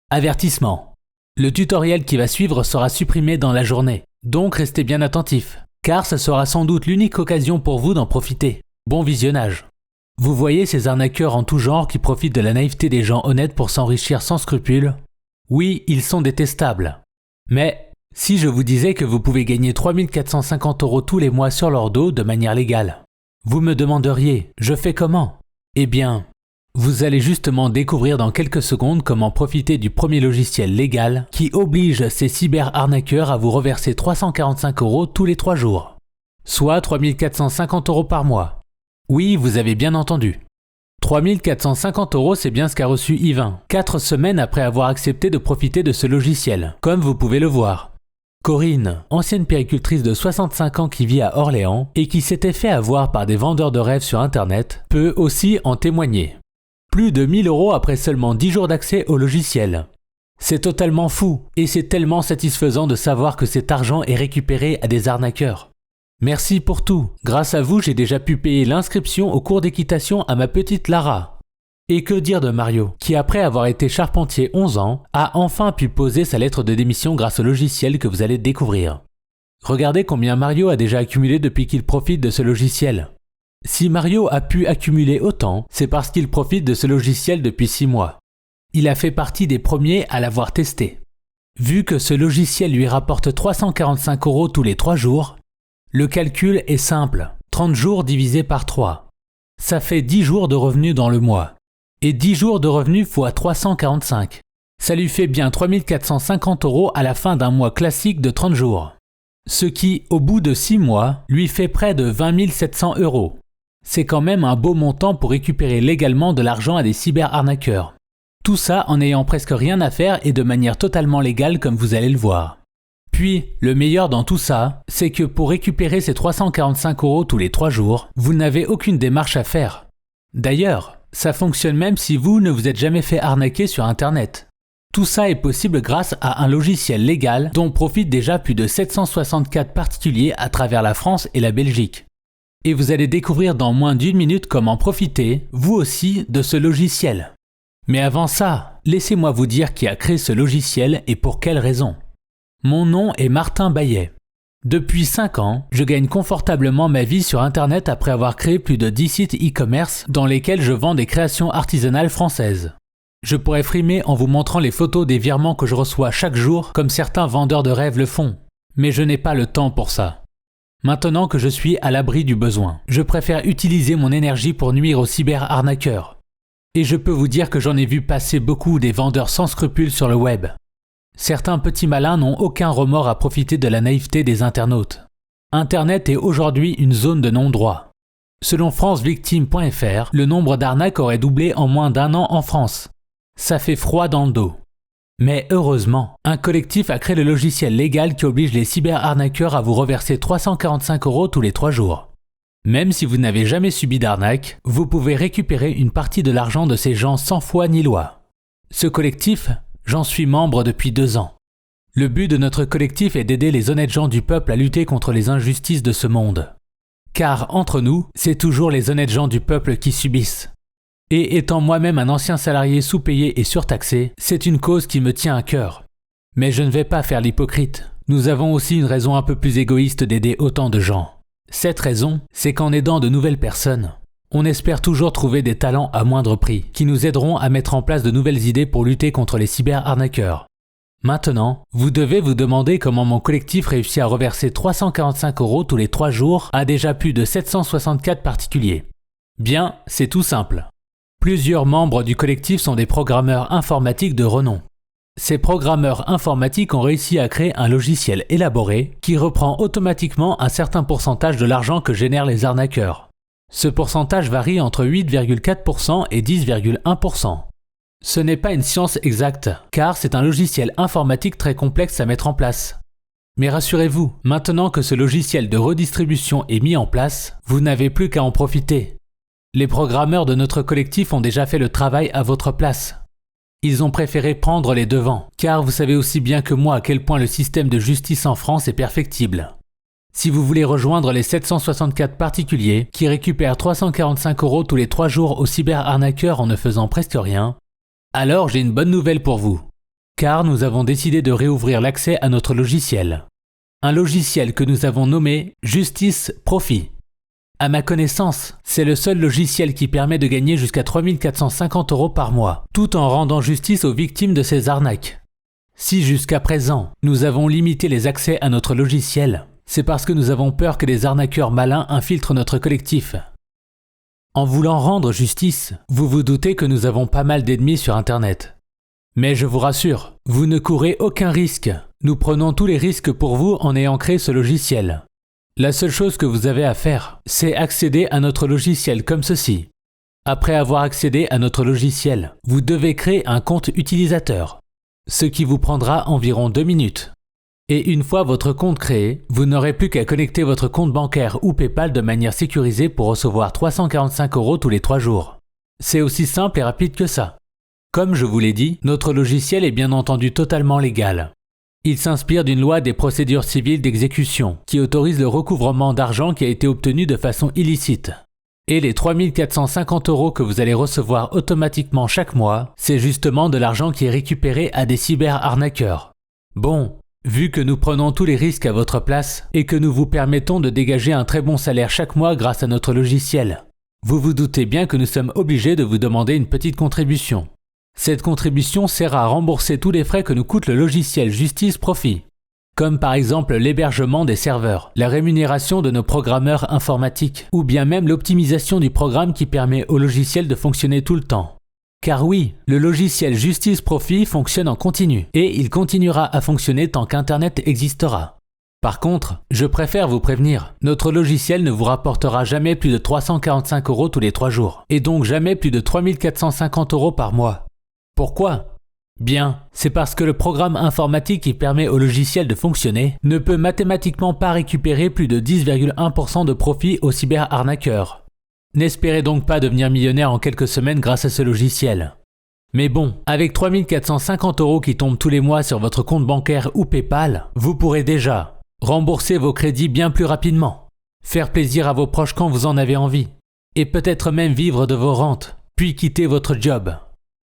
Avertissement. Le tutoriel qui va suivre sera supprimé dans la journée, donc restez bien attentifs, car ce sera sans doute l'unique occasion pour vous d'en profiter. Bon visionnage. Vous voyez ces arnaqueurs en tout genre qui profitent de la naïveté des gens honnêtes pour s'enrichir sans scrupules? Oui, ils sont détestables. Mais si je vous disais que vous pouvez gagner 3 450 € tous les mois sur leur dos de manière légale, vous me demanderiez, je fais comment? Eh bien, vous allez justement découvrir dans quelques secondes comment profiter du premier logiciel légal qui oblige ces cyber-arnaqueurs à vous reverser 345 € tous les 3 jours, soit 3 450 € par mois. Oui, vous avez bien entendu. 3 450 €, c'est bien ce qu'a reçu Yvain, 4 semaines après avoir accepté de profiter de ce logiciel, comme vous pouvez le voir. Corinne, ancienne puéricultrice de 65 ans qui vit à Orléans et qui s'était fait avoir par des vendeurs de rêves sur Internet, peut aussi en témoigner. Plus de 1 000 € après seulement 10 jours d'accès au logiciel. C'est totalement fou et c'est tellement satisfaisant de savoir que cet argent est récupéré à des arnaqueurs. Merci pour tout. Grâce à vous, j'ai déjà pu payer l'inscription au cours d'équitation à ma petite Lara. Et que dire de Mario, qui après avoir été charpentier 11 ans, a enfin pu poser sa lettre de démission grâce au logiciel que vous allez découvrir. Regardez combien Mario a déjà accumulé depuis qu'il profite de ce logiciel. Si Mario a pu accumuler autant, c'est parce qu'il profite de ce logiciel depuis 6 mois. Il a fait partie des premiers à l'avoir testé. Vu que ce logiciel lui rapporte 345 € tous les 3 jours, le calcul est simple, 30 jours divisé par 3. Ça fait 10 jours de revenus dans le mois. Et 10 jours de revenus fois 345. Ça lui fait bien 3 450 € à la fin d'un mois classique de 30 jours. Ce qui, au bout de 6 mois, lui fait près de 20 700 €. C'est quand même un beau montant pour récupérer légalement de l'argent à des cyber-arnaqueurs. Tout ça en n'ayant presque rien à faire et de manière totalement légale comme vous allez le voir. Puis, le meilleur dans tout ça, c'est que pour récupérer ces 345 € tous les 3 jours, vous n'avez aucune démarche à faire. D'ailleurs, ça fonctionne même si vous ne vous êtes jamais fait arnaquer sur Internet. Tout ça est possible grâce à un logiciel légal dont profitent déjà plus de 764 particuliers à travers la France et la Belgique. Et vous allez découvrir dans moins d'1 minute comment profiter, vous aussi, de ce logiciel. Mais avant ça, laissez-moi vous dire qui a créé ce logiciel et pour quelle raison. Mon nom est Martin Baillet. Depuis 5 ans, je gagne confortablement ma vie sur Internet après avoir créé plus de 10 sites e-commerce dans lesquels je vends des créations artisanales françaises. Je pourrais frimer en vous montrant les photos des virements que je reçois chaque jour comme certains vendeurs de rêves le font, mais je n'ai pas le temps pour ça. Maintenant que je suis à l'abri du besoin, je préfère utiliser mon énergie pour nuire aux cyber-arnaqueurs. Et je peux vous dire que j'en ai vu passer beaucoup des vendeurs sans scrupules sur le web. Certains petits malins n'ont aucun remords à profiter de la naïveté des internautes. Internet est aujourd'hui une zone de non-droit. Selon francevictime.fr, le nombre d'arnaques aurait doublé en moins d'1 an en France. Ça fait froid dans le dos. Mais heureusement, un collectif a créé le logiciel légal qui oblige les cyber-arnaqueurs à vous reverser 345 € tous les 3 jours. Même si vous n'avez jamais subi d'arnaque, vous pouvez récupérer une partie de l'argent de ces gens sans foi ni loi. Ce collectif, j'en suis membre depuis 2 ans. Le but de notre collectif est d'aider les honnêtes gens du peuple à lutter contre les injustices de ce monde. Car entre nous, c'est toujours les honnêtes gens du peuple qui subissent. Et étant moi-même un ancien salarié sous-payé et surtaxé, c'est une cause qui me tient à cœur. Mais je ne vais pas faire l'hypocrite. Nous avons aussi une raison un peu plus égoïste d'aider autant de gens. Cette raison, c'est qu'en aidant de nouvelles personnes, on espère toujours trouver des talents à moindre prix, qui nous aideront à mettre en place de nouvelles idées pour lutter contre les cyber-arnaqueurs. Maintenant, vous devez vous demander comment mon collectif réussit à reverser 345 € tous les 3 jours à déjà plus de 764 particuliers. Bien, c'est tout simple. Plusieurs membres du collectif sont des programmeurs informatiques de renom. Ces programmeurs informatiques ont réussi à créer un logiciel élaboré qui reprend automatiquement un certain pourcentage de l'argent que génèrent les arnaqueurs. Ce pourcentage varie entre 8,4% et 10,1%. Ce n'est pas une science exacte, car c'est un logiciel informatique très complexe à mettre en place. Mais rassurez-vous, maintenant que ce logiciel de redistribution est mis en place, vous n'avez plus qu'à en profiter. Les programmeurs de notre collectif ont déjà fait le travail à votre place. Ils ont préféré prendre les devants, car vous savez aussi bien que moi à quel point le système de justice en France est perfectible. Si vous voulez rejoindre les 764 particuliers qui récupèrent 345 € tous les 3 jours aux cyber-arnaqueurs en ne faisant presque rien, alors j'ai une bonne nouvelle pour vous. car nous avons décidé de réouvrir l'accès à notre logiciel. Un logiciel que nous avons nommé Justice Profit. À ma connaissance, c'est le seul logiciel qui permet de gagner jusqu'à 3 450 € par mois, tout en rendant justice aux victimes de ces arnaques. Si jusqu'à présent, nous avons limité les accès à notre logiciel, c'est parce que nous avons peur que des arnaqueurs malins infiltrent notre collectif. En voulant rendre justice, vous vous doutez que nous avons pas mal d'ennemis sur Internet. Mais je vous rassure, vous ne courez aucun risque. Nous prenons tous les risques pour vous en ayant créé ce logiciel. La seule chose que vous avez à faire, c'est accéder à notre logiciel comme ceci. Après avoir accédé à notre logiciel, vous devez créer un compte utilisateur, ce qui vous prendra environ 2 minutes. Et une fois votre compte créé, vous n'aurez plus qu'à connecter votre compte bancaire ou PayPal de manière sécurisée pour recevoir 345 € tous les 3 jours. C'est aussi simple et rapide que ça. Comme je vous l'ai dit, notre logiciel est bien entendu totalement légal. Il s'inspire d'une loi des procédures civiles d'exécution qui autorise le recouvrement d'argent qui a été obtenu de façon illicite. Et les 3 450 € que vous allez recevoir automatiquement chaque mois, c'est justement de l'argent qui est récupéré à des cyber-arnaqueurs. Bon, vu que nous prenons tous les risques à votre place et que nous vous permettons de dégager un très bon salaire chaque mois grâce à notre logiciel, vous vous doutez bien que nous sommes obligés de vous demander une petite contribution. Cette contribution sert à rembourser tous les frais que nous coûte le logiciel Justice Profit, comme par exemple l'hébergement des serveurs, la rémunération de nos programmeurs informatiques, ou bien même l'optimisation du programme qui permet au logiciel de fonctionner tout le temps. Car oui, le logiciel Justice Profit fonctionne en continu, et il continuera à fonctionner tant qu'Internet existera. Par contre, je préfère vous prévenir, notre logiciel ne vous rapportera jamais plus de 345 € tous les 3 jours, et donc jamais plus de 3 450 € par mois. Pourquoi ? Bien, c'est parce que le programme informatique qui permet au logiciel de fonctionner ne peut mathématiquement pas récupérer plus de 10,1% de profit aux cyber-arnaqueurs. N'espérez donc pas devenir millionnaire en quelques semaines grâce à ce logiciel. Mais bon, avec 3 450 € qui tombent tous les mois sur votre compte bancaire ou PayPal, vous pourrez déjà rembourser vos crédits bien plus rapidement, faire plaisir à vos proches quand vous en avez envie, et peut-être même vivre de vos rentes, puis quitter votre job.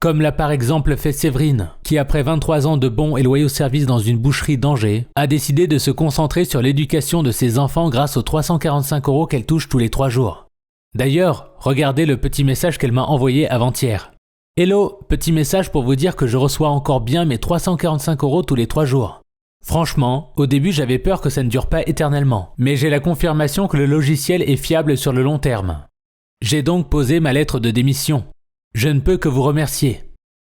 Comme l'a par exemple fait Séverine, qui après 23 ans de bons et loyaux services dans une boucherie d'Angers, a décidé de se concentrer sur l'éducation de ses enfants grâce aux 345 € qu'elle touche tous les 3 jours. D'ailleurs, regardez le petit message qu'elle m'a envoyé avant-hier. Hello, petit message pour vous dire que je reçois encore bien mes 345 € tous les 3 jours. Franchement, au début j'avais peur que ça ne dure pas éternellement, mais j'ai la confirmation que le logiciel est fiable sur le long terme. J'ai donc posé ma lettre de démission. Je ne peux que vous remercier.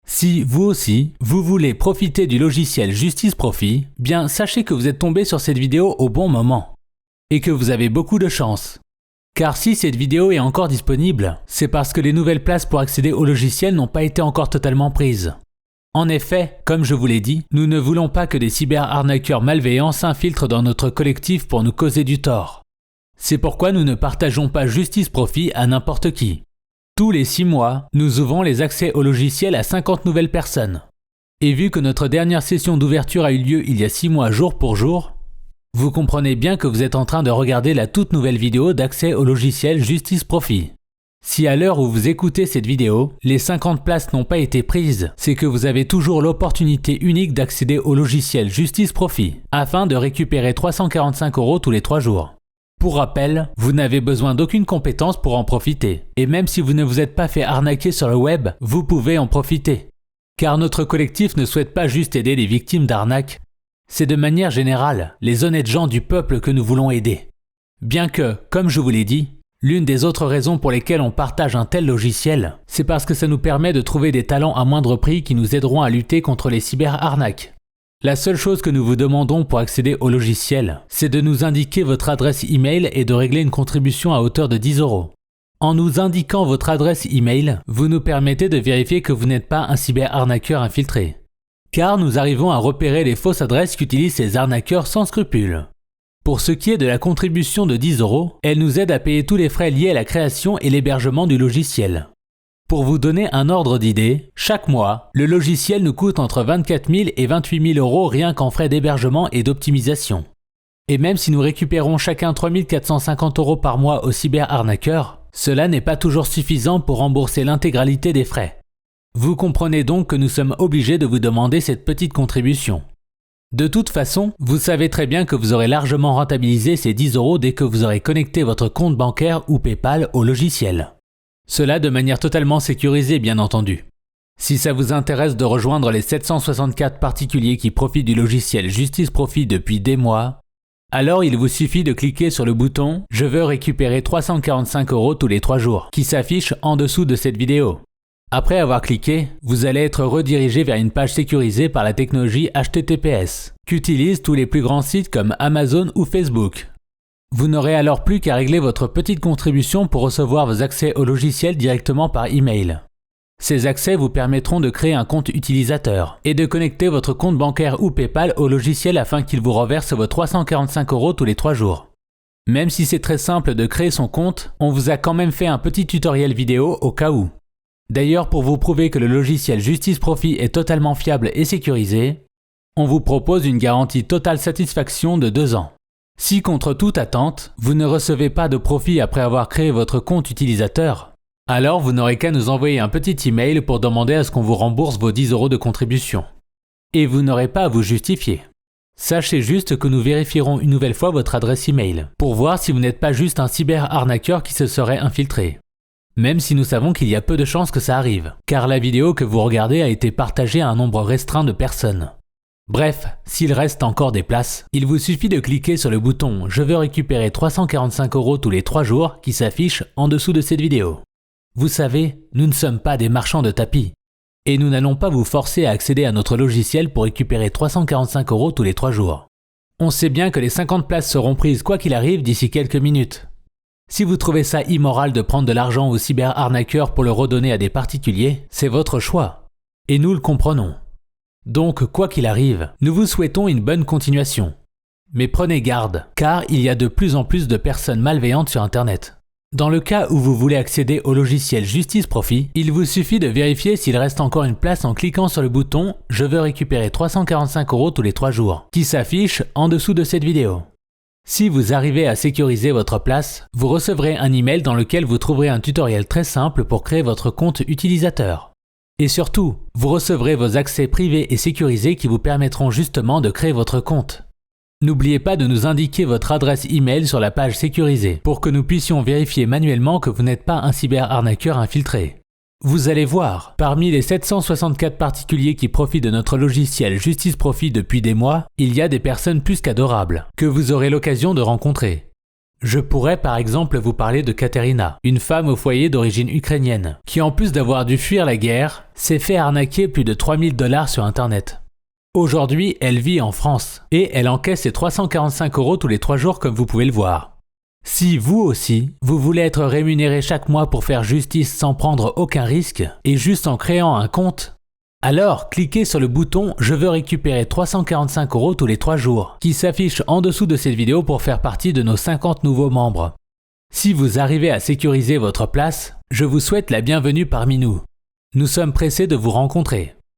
Si vous aussi, vous voulez profiter du logiciel Justice Profit, bien sachez que vous êtes tombé sur cette vidéo au bon moment. Et que vous avez beaucoup de chance. Car si cette vidéo est encore disponible, c'est parce que les nouvelles places pour accéder au logiciel n'ont pas été encore totalement prises. En effet, comme je vous l'ai dit, nous ne voulons pas que des cyber-arnaqueurs malveillants s'infiltrent dans notre collectif pour nous causer du tort. C'est pourquoi nous ne partageons pas Justice Profit à n'importe qui. Tous les 6 mois, nous ouvrons les accès au logiciel à 50 nouvelles personnes. Et vu que notre dernière session d'ouverture a eu lieu il y a 6 mois jour pour jour, vous comprenez bien que vous êtes en train de regarder la toute nouvelle vidéo d'accès au logiciel Justice Profit. Si à l'heure où vous écoutez cette vidéo, les 50 places n'ont pas été prises, c'est que vous avez toujours l'opportunité unique d'accéder au logiciel Justice Profit, afin de récupérer 345 € tous les 3 jours. Pour rappel, vous n'avez besoin d'aucune compétence pour en profiter. Et même si vous ne vous êtes pas fait arnaquer sur le web, vous pouvez en profiter. Car notre collectif ne souhaite pas juste aider les victimes d'arnaques, c'est de manière générale les honnêtes gens du peuple que nous voulons aider. Bien que, comme je vous l'ai dit, l'une des autres raisons pour lesquelles on partage un tel logiciel, c'est parce que ça nous permet de trouver des talents à moindre prix qui nous aideront à lutter contre les cyber-arnaques. La seule chose que nous vous demandons pour accéder au logiciel, c'est de nous indiquer votre adresse email et de régler une contribution à hauteur de 10 €. En nous indiquant votre adresse email, vous nous permettez de vérifier que vous n'êtes pas un cyber-arnaqueur infiltré. Car nous arrivons à repérer les fausses adresses qu'utilisent ces arnaqueurs sans scrupules. Pour ce qui est de la contribution de 10 €, elle nous aide à payer tous les frais liés à la création et l'hébergement du logiciel. Pour vous donner un ordre d'idée, chaque mois, le logiciel nous coûte entre 24 000 et 28 000 € rien qu'en frais d'hébergement et d'optimisation. Et même si nous récupérons chacun 3 450 € par mois aux cyber-arnaqueurs, cela n'est pas toujours suffisant pour rembourser l'intégralité des frais. Vous comprenez donc que nous sommes obligés de vous demander cette petite contribution. De toute façon, vous savez très bien que vous aurez largement rentabilisé ces 10 € dès que vous aurez connecté votre compte bancaire ou PayPal au logiciel. Cela de manière totalement sécurisée, bien entendu. Si ça vous intéresse de rejoindre les 764 particuliers qui profitent du logiciel Justice Profit depuis des mois, alors il vous suffit de cliquer sur le bouton « Je veux récupérer 345 € tous les 3 jours » qui s'affiche en dessous de cette vidéo. Après avoir cliqué, vous allez être redirigé vers une page sécurisée par la technologie HTTPS, qu'utilisent tous les plus grands sites comme Amazon ou Facebook. Vous n'aurez alors plus qu'à régler votre petite contribution pour recevoir vos accès au logiciel directement par email. Ces accès vous permettront de créer un compte utilisateur et de connecter votre compte bancaire ou PayPal au logiciel afin qu'il vous reverse vos 345 € tous les 3 jours. Même si c'est très simple de créer son compte, on vous a quand même fait un petit tutoriel vidéo au cas où. D'ailleurs, pour vous prouver que le logiciel Justice Profit est totalement fiable et sécurisé, on vous propose une garantie totale satisfaction de 2 ans. Si contre toute attente, vous ne recevez pas de profit après avoir créé votre compte utilisateur, alors vous n'aurez qu'à nous envoyer un petit email pour demander à ce qu'on vous rembourse vos 10 € de contribution. Et vous n'aurez pas à vous justifier. Sachez juste que nous vérifierons une nouvelle fois votre adresse email pour voir si vous n'êtes pas juste un cyber-arnaqueur qui se serait infiltré. Même si nous savons qu'il y a peu de chances que ça arrive, car la vidéo que vous regardez a été partagée à un nombre restreint de personnes. Bref, s'il reste encore des places, il vous suffit de cliquer sur le bouton « Je veux récupérer 345 € tous les 3 jours » qui s'affiche en dessous de cette vidéo. Vous savez, nous ne sommes pas des marchands de tapis. Et nous n'allons pas vous forcer à accéder à notre logiciel pour récupérer 345 € tous les 3 jours. On sait bien que les 50 places seront prises quoi qu'il arrive d'ici quelques minutes. Si vous trouvez ça immoral de prendre de l'argent aux cyber-arnaqueurs pour le redonner à des particuliers, c'est votre choix. Et nous le comprenons. Donc, quoi qu'il arrive, nous vous souhaitons une bonne continuation. Mais prenez garde, car il y a de plus en plus de personnes malveillantes sur Internet. Dans le cas où vous voulez accéder au logiciel Justice Profit, il vous suffit de vérifier s'il reste encore une place en cliquant sur le bouton « Je veux récupérer 345 € tous les 3 jours » qui s'affiche en dessous de cette vidéo. Si vous arrivez à sécuriser votre place, vous recevrez un email dans lequel vous trouverez un tutoriel très simple pour créer votre compte utilisateur. Et surtout, vous recevrez vos accès privés et sécurisés qui vous permettront justement de créer votre compte. N'oubliez pas de nous indiquer votre adresse email sur la page sécurisée pour que nous puissions vérifier manuellement que vous n'êtes pas un cyber-arnaqueur infiltré. Vous allez voir, parmi les 764 particuliers qui profitent de notre logiciel Justice Profit depuis des mois, il y a des personnes plus qu'adorables, que vous aurez l'occasion de rencontrer. Je pourrais par exemple vous parler de Katerina, une femme au foyer d'origine ukrainienne, qui en plus d'avoir dû fuir la guerre, s'est fait arnaquer plus de 3000 $ sur Internet. Aujourd'hui, elle vit en France, et elle encaisse ses 345 € tous les 3 jours comme vous pouvez le voir. Si vous aussi, vous voulez être rémunéré chaque mois pour faire justice sans prendre aucun risque et juste en créant un compte, alors cliquez sur le bouton « Je veux récupérer 345 € tous les 3 jours » qui s'affiche en dessous de cette vidéo pour faire partie de nos 50 nouveaux membres. Si vous arrivez à sécuriser votre place, je vous souhaite la bienvenue parmi nous. Nous sommes pressés de vous rencontrer.